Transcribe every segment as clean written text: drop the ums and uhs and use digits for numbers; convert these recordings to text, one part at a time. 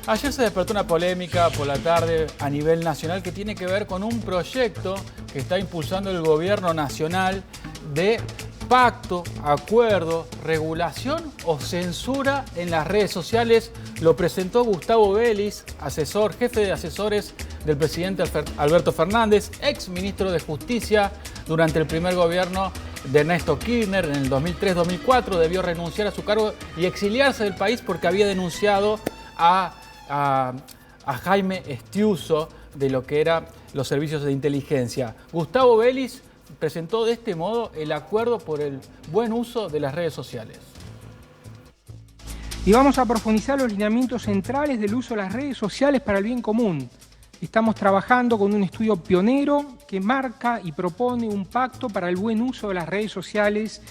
Ayer se despertó una polémica por la tarde a nivel nacional que tiene que ver con un proyecto que está impulsando el gobierno nacional de pacto, acuerdo, regulación o censura en las redes sociales. Lo presentó Gustavo Vélez, jefe de asesores del presidente Alberto Fernández, ex ministro de Justicia durante el primer gobierno de Néstor Kirchner en el 2003-2004. Debió renunciar a su cargo y exiliarse del país porque había denunciado a Jaime Estiuso de lo que eran los servicios de inteligencia. Gustavo Vélez presentó de este modo el acuerdo por el buen uso de las redes sociales. Y vamos a profundizar los lineamientos centrales del uso de las redes sociales para el bien común. Estamos trabajando con un estudio pionero que marca y propone un pacto para el buen uso de las redes sociales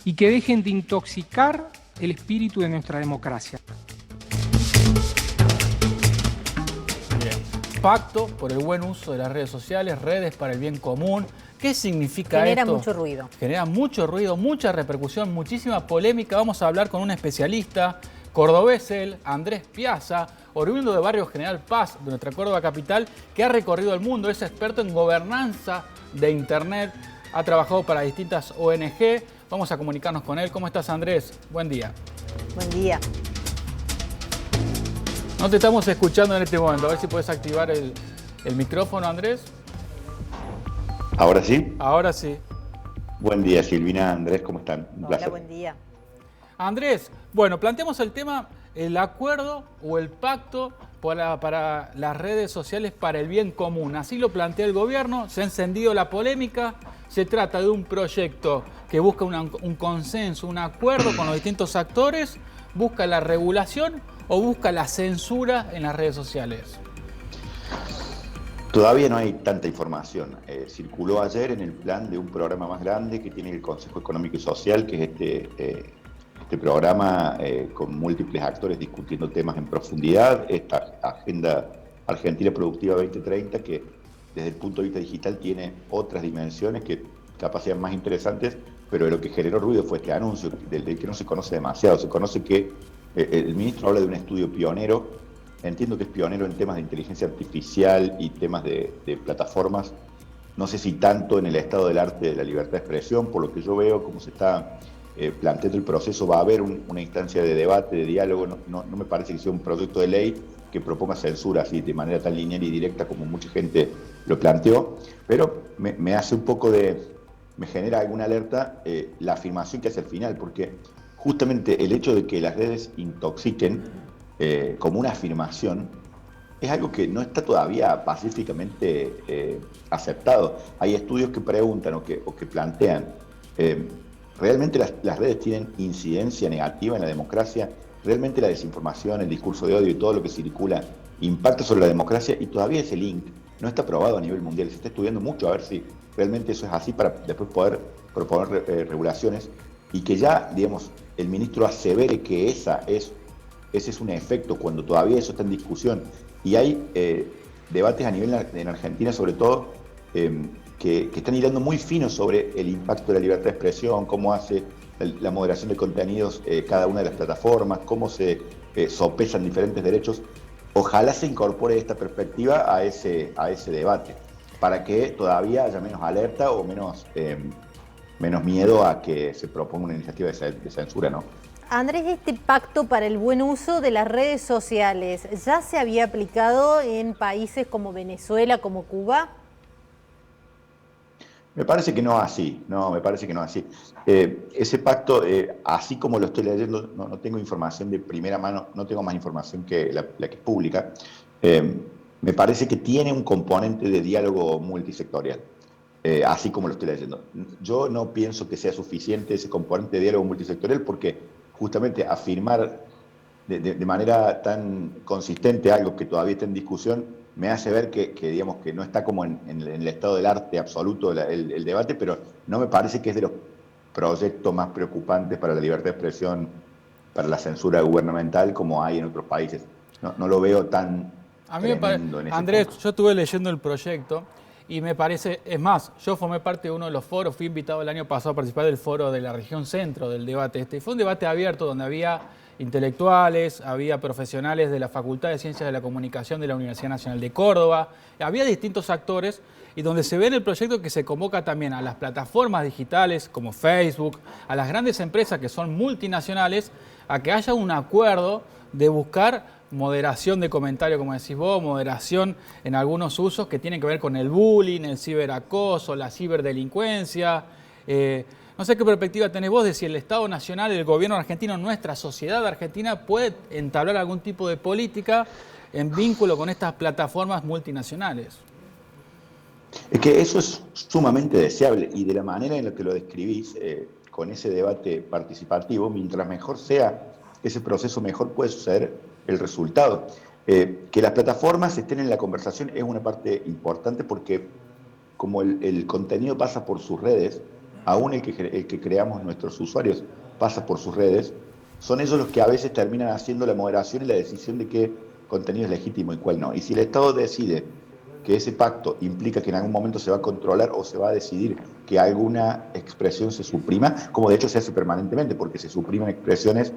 y que dejen de intoxicar el espíritu de nuestra democracia. Pacto por el buen uso de las redes sociales, redes para el bien común. ¿Qué significa esto? Genera mucho ruido. Genera mucho ruido, mucha repercusión, muchísima polémica. Vamos a hablar con un especialista, cordobés él, Andrés Piazza, oriundo de Barrio General Paz, de nuestra Córdoba capital, que ha recorrido el mundo, es experto en gobernanza de Internet, ha trabajado para distintas ONG. Vamos a comunicarnos con él. ¿Cómo estás, Andrés? Buen día. Buen día. No te estamos escuchando en este momento. A ver si puedes activar el micrófono, Andrés. ¿Ahora sí? Ahora sí. Buen día, Silvina, Andrés, ¿cómo están? Un placer. Hola, buen día. Andrés, bueno, planteamos el tema, el acuerdo o el pacto para las redes sociales para el bien común. Así lo plantea el gobierno, se ha encendido la polémica. Se trata de un proyecto que busca un consenso, un acuerdo con los distintos actores, busca la regulación o busca la censura en las redes sociales. Todavía no hay tanta información. Circuló ayer en el plan de un programa más grande que tiene el Consejo Económico y Social, que es este programa con múltiples actores discutiendo temas en profundidad, esta Agenda Argentina Productiva 2030, que desde el punto de vista digital tiene otras dimensiones que capaz sean más interesantes, pero de lo que generó ruido fue este anuncio, del que no se conoce demasiado. Se conoce que el ministro habla de un estudio pionero. Entiendo que es pionero en temas de inteligencia artificial y temas de plataformas. No sé si tanto en el estado del arte de la libertad de expresión. Por lo que yo veo, como se está planteando el proceso, va a haber una instancia de debate, de diálogo. No me parece que sea un proyecto de ley que proponga censura así de manera tan lineal y directa como mucha gente lo planteó. Pero me hace un poco me genera alguna alerta la afirmación que hace al final, porque justamente el hecho de que las redes intoxiquen como una afirmación es algo que no está todavía pacíficamente aceptado. Hay estudios que preguntan o que plantean, ¿realmente las redes tienen incidencia negativa en la democracia? ¿Realmente la desinformación, el discurso de odio y todo lo que circula impacta sobre la democracia? Y todavía ese link no está probado a nivel mundial. Se está estudiando mucho a ver si realmente eso es así para después poder proponer regulaciones y que ya, digamos, el ministro asevere que ese es un efecto cuando todavía eso está en discusión. Y hay debates a nivel en Argentina, sobre todo, que están hilando muy fino sobre el impacto de la libertad de expresión, cómo hace la moderación de contenidos cada una de las plataformas, cómo se sopesan diferentes derechos. Ojalá se incorpore esta perspectiva a ese debate, para que todavía haya menos alerta o menos miedo a que se proponga una iniciativa de censura, ¿no? Andrés, este pacto para el buen uso de las redes sociales, ¿ya se había aplicado en países como Venezuela, como Cuba? Me parece que no así, ese pacto, así como lo estoy leyendo, no tengo información de primera mano, no tengo más información que la que es pública. Me parece que tiene un componente de diálogo multisectorial, así como lo estoy leyendo. Yo no pienso que sea suficiente ese componente de diálogo multisectorial porque justamente afirmar de manera tan consistente algo que todavía está en discusión me hace ver que digamos, que no está como en el estado del arte absoluto el debate, pero no me parece que es de los proyectos más preocupantes para la libertad de expresión, para la censura gubernamental como hay en otros países. No lo veo tan a mí me parece, Andrés, yo estuve leyendo el proyecto y me parece, es más, yo formé parte de uno de los foros, fui invitado el año pasado a participar del foro de la región centro del debate. Fue un debate abierto donde había intelectuales, había profesionales de la Facultad de Ciencias de la Comunicación de la Universidad Nacional de Córdoba, había distintos actores y donde se ve en el proyecto que se convoca también a las plataformas digitales como Facebook, a las grandes empresas que son multinacionales, a que haya un acuerdo de buscar moderación de comentarios, como decís vos, moderación en algunos usos que tienen que ver con el bullying, el ciberacoso, la ciberdelincuencia. No sé qué perspectiva tenés vos de si el Estado Nacional, el gobierno argentino, nuestra sociedad argentina puede entablar algún tipo de política en vínculo con estas plataformas multinacionales. Es que eso es sumamente deseable y de la manera en la que lo describís, con ese debate participativo, mientras mejor sea ese proceso, mejor puede suceder el resultado. Que las plataformas estén en la conversación es una parte importante porque como el contenido pasa por sus redes, aún el que creamos nuestros usuarios pasa por sus redes, son ellos los que a veces terminan haciendo la moderación y la decisión de qué contenido es legítimo y cuál no. Y si el Estado decide que ese pacto implica que en algún momento se va a controlar o se va a decidir que alguna expresión se suprima, como de hecho se hace permanentemente, porque se suprimen expresiones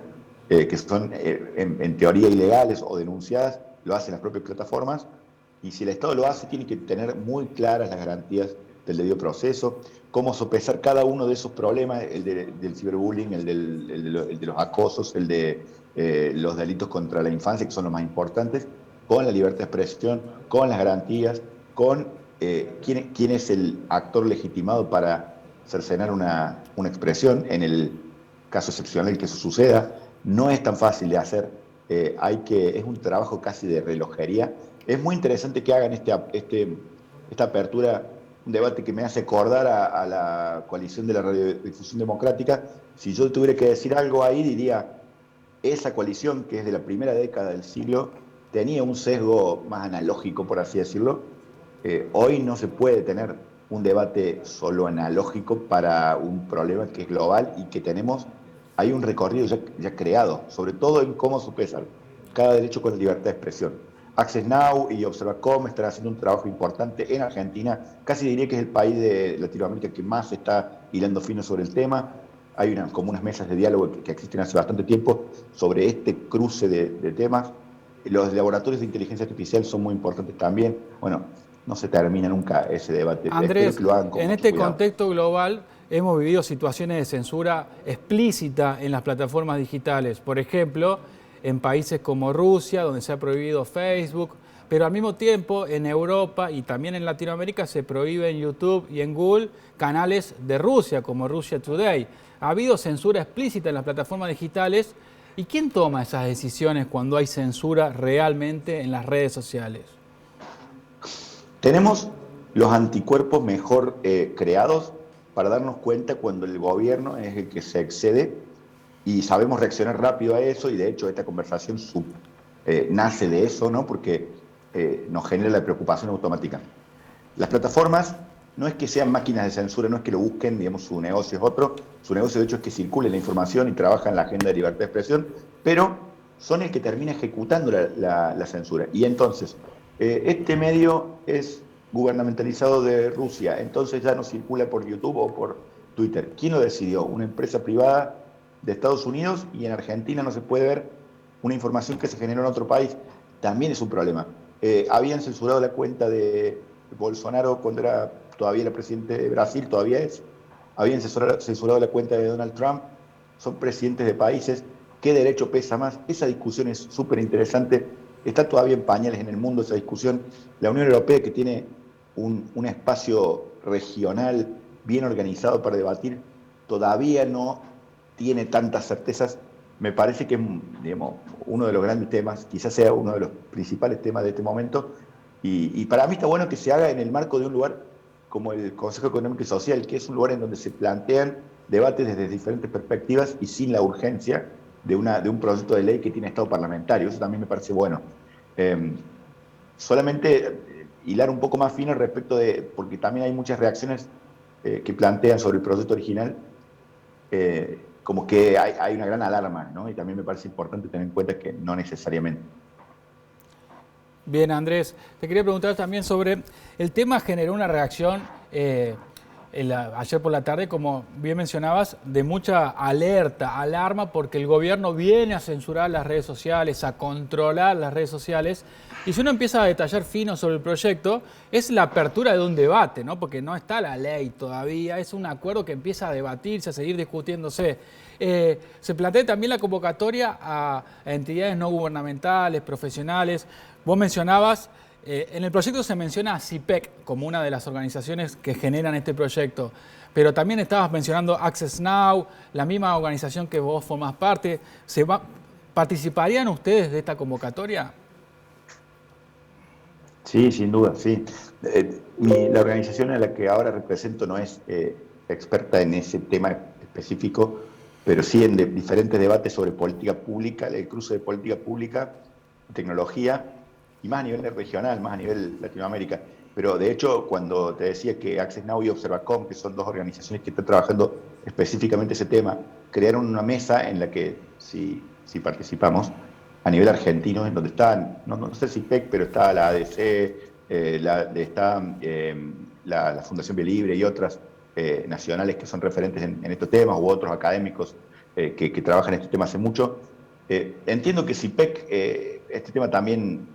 que son en teoría ilegales o denunciadas, lo hacen las propias plataformas, y si el Estado lo hace, tiene que tener muy claras las garantías del debido proceso, cómo sopesar cada uno de esos problemas, del ciberbullying, el de los acosos, el de los delitos contra la infancia, que son los más importantes, con la libertad de expresión, con las garantías, con quién es el actor legitimado para cercenar una expresión, en el caso excepcional que eso suceda. No es tan fácil de hacer, es un trabajo casi de relojería. Es muy interesante que hagan esta apertura, un debate que me hace acordar a la coalición de la radiodifusión democrática. Si yo tuviera que decir algo ahí, diría, esa coalición, que es de la primera década del siglo, tenía un sesgo más analógico, por así decirlo. Hoy no se puede tener un debate solo analógico para un problema que es global y que hay un recorrido ya creado, sobre todo en cómo sopesar cada derecho con la libertad de expresión. Access Now y Observacom están haciendo un trabajo importante en Argentina, casi diría que es el país de Latinoamérica que más está hilando fino sobre el tema. Hay como unas mesas de diálogo que existen hace bastante tiempo sobre este cruce de temas. Los laboratorios de inteligencia artificial son muy importantes también. Bueno, no se termina nunca ese debate. Andrés, espero que lo hagan con en mucho este cuidado. contexto global hemos vivido situaciones de censura explícita en las plataformas digitales. Por ejemplo, en países como Rusia, donde se ha prohibido Facebook, pero al mismo tiempo en Europa y también en Latinoamérica se prohíbe en YouTube y en Google canales de Rusia, como Russia Today. Ha habido censura explícita en las plataformas digitales. ¿Y quién toma esas decisiones cuando hay censura realmente en las redes sociales? Tenemos los anticuerpos mejor creados para darnos cuenta cuando el gobierno es el que se excede y sabemos reaccionar rápido a eso, y de hecho esta conversación nace de eso, ¿no? Porque nos genera la preocupación automática. Las plataformas no es que sean máquinas de censura, no es que lo busquen, digamos, su negocio es otro, su negocio de hecho es que circule la información y trabaja en la agenda de libertad de expresión, pero son el que termina ejecutando la censura. Y entonces, este medio es gubernamentalizado de Rusia, entonces ya no circula por YouTube o por Twitter. ¿Quién lo decidió? Una empresa privada de Estados Unidos, y en Argentina no se puede ver una información que se generó en otro país. También es un problema. Habían censurado la cuenta de Bolsonaro cuando todavía era presidente de Brasil, todavía es. Habían censurado la cuenta de Donald Trump. Son presidentes de países. ¿Qué derecho pesa más? Esa discusión es súper interesante. Está todavía en pañales en el mundo esa discusión. La Unión Europea, que tiene un espacio regional bien organizado para debatir, todavía no tiene tantas certezas. Me parece que, digamos, uno de los grandes temas, quizás sea uno de los principales temas de este momento, y para mí está bueno que se haga en el marco de un lugar como el Consejo Económico y Social, que es un lugar en donde se plantean debates desde diferentes perspectivas y sin la urgencia de un proyecto de ley que tiene estado parlamentario. Eso también me parece bueno. Solamente hilar un poco más fino respecto porque también hay muchas reacciones que plantean sobre el proyecto original, como que hay una gran alarma, ¿no? Y también me parece importante tener en cuenta que no necesariamente. Bien, Andrés, te quería preguntar también sobre el tema. Generó una reacción ayer por la tarde, como bien mencionabas, de mucha alerta, alarma, porque el gobierno viene a censurar las redes sociales, a controlar las redes sociales. Y si uno empieza a detallar fino sobre el proyecto, es la apertura de un debate, ¿no? Porque no está la ley todavía, es un acuerdo que empieza a debatirse, a seguir discutiéndose. Se plantea también la convocatoria a entidades no gubernamentales, profesionales. Vos mencionabas, en el proyecto se menciona a CIPEC como una de las organizaciones que generan este proyecto, pero también estabas mencionando Access Now, la misma organización que vos formás parte. ¿Participarían ustedes de esta convocatoria? Sí, sin duda, sí. La organización a la que ahora represento no es experta en ese tema específico, pero sí en diferentes debates sobre política pública, el cruce de política pública, tecnología, y más a nivel regional, más a nivel Latinoamérica. Pero de hecho, cuando te decía que Access Now y Observacom, que son dos organizaciones que están trabajando específicamente ese tema, crearon una mesa en la que si participamos, a nivel argentino, en donde están, no sé si PEC, pero está la ADC, está la Fundación Vía Libre y otras nacionales que son referentes en estos temas, u otros académicos que trabajan en este tema hace mucho. Entiendo que CIPEC este tema también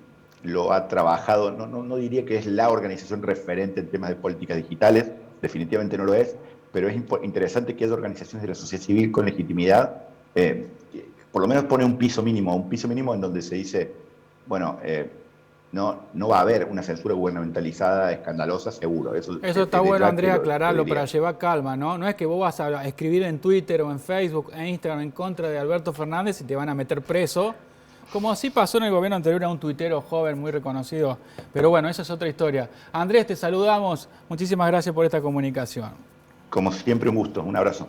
lo ha trabajado, no diría que es la organización referente en temas de políticas digitales, definitivamente no lo es, pero es interesante que haya organizaciones de la sociedad civil con legitimidad, por lo menos pone un piso mínimo en donde se dice, bueno, no va a haber una censura gubernamentalizada escandalosa, seguro. Eso está bueno, Andrés, aclararlo para llevar calma, ¿no? No es que vos vas a escribir en Twitter o en Facebook, en Instagram en contra de Alberto Fernández y te van a meter preso, como así pasó en el gobierno anterior a un tuitero joven muy reconocido. Pero bueno, esa es otra historia. Andrés, te saludamos. Muchísimas gracias por esta comunicación. Como siempre, un gusto. Un abrazo.